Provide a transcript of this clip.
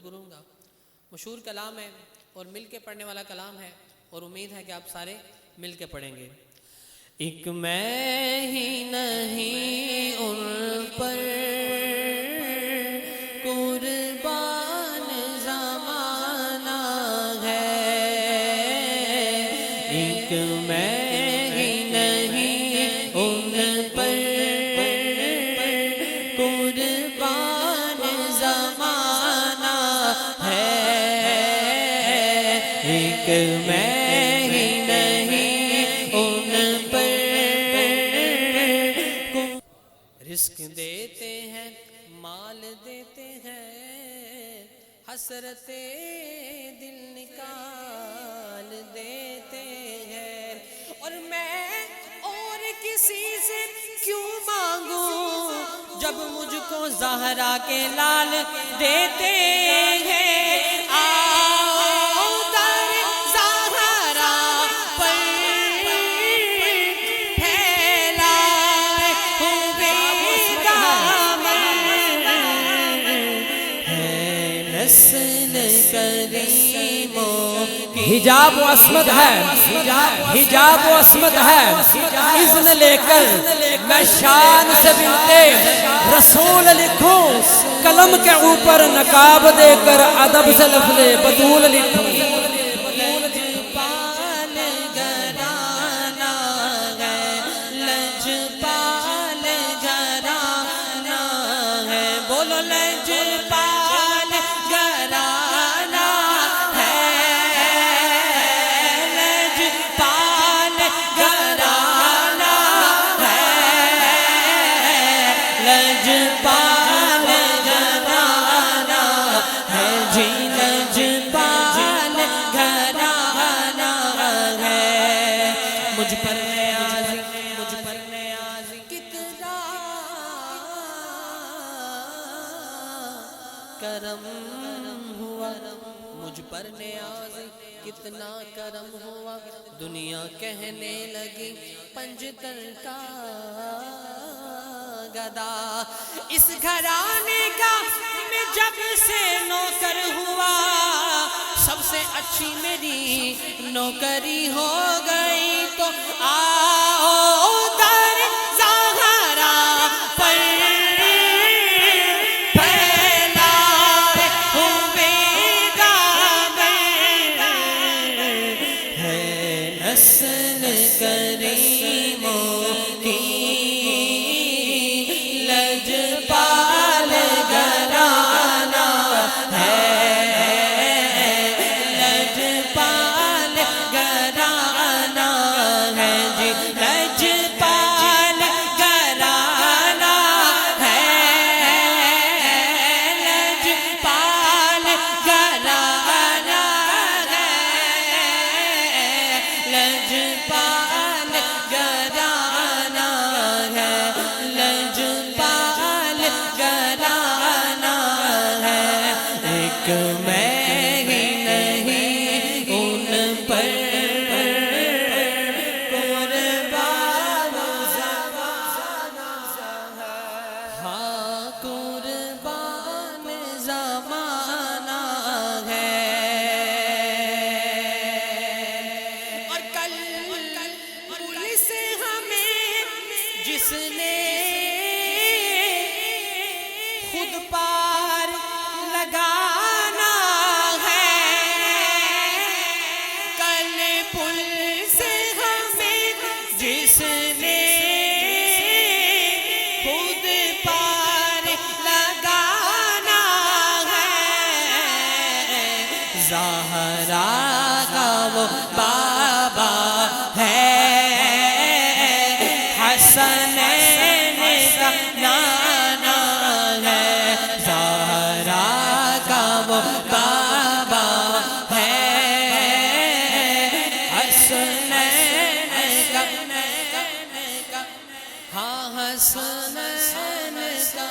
کروں گا۔ مشہور کلام ہے اور مل کے پڑھنے والا کلام ہے اور امید ہے کہ آپ سارے مل کے پڑھیں گے۔ ایک میں ہی نہیں ان پر قربان زمانہ ہے، ایک میں ہی نہیں ان پر قربان زمانہ ہے، ایک میں ہی نہیں ان پر رزق دیتے ہیں، مال دیتے ہیں، حسرت دل نکال دیتے ہیں، اور میں اور کسی سے کیوں مانگوں جب مجھ کو زہرا کے لال دیتے ہیں۔ آؤ در زہرا پر پھیلائے ہوئے دامن ہے نسل کریموں کی۔ حجاب و عصمت ہے، حجاب و عصمت ہے، اذن لے کر میں شان سے بنتے رسول لکھوں، قلم کے اوپر نقاب دے کر ادب سے لفظ بطول لکھوں۔ لجپال گھرانہ ہے، لجپال گھرانہ ہے، بولو لجپال گھرانہ ہے، لجپال گھرانہ ہے، لجپال گھرانہ ہے جی، لجپال گھرانہ ہے۔ مجھ پر نیازی، مجھ پر نیازی کتنا کرم ہوا، مجھ پر نیازی کتنا کرم ہوا، دنیا کہنے لگی پنجتن کا گدا، اس گھرانے کا میں جب سے نوکر ہوا، سب سے اچھی میری نوکری ہو گئی، تو آؤ در زہرا پر پھیلائے ہوئے دامن ہے نسل کریموں کی، لجپال گھرانہ ہے، لجپال گھرانہ ہے جی، لجپال گھرانہ ہے، لجپال گھرانہ ہے، لجپال گھرانہ ہے، لجپال گھرانہ ہے، ایک میں ہی نہیں ان پر قربان زمانہ ہے، ہاں قربان زمانہ ہے۔ اور کل پولیس ہمیں جس نے خود پار لگانا ہے، کل پولیس ہمیں جس نے خود پار لگانا ہے، زہرا کا وہ بابا ہے، حسنین کا نانا ہے، زہرا کا وہ بابا ہے، حسنین کا، ہاں حسنین کا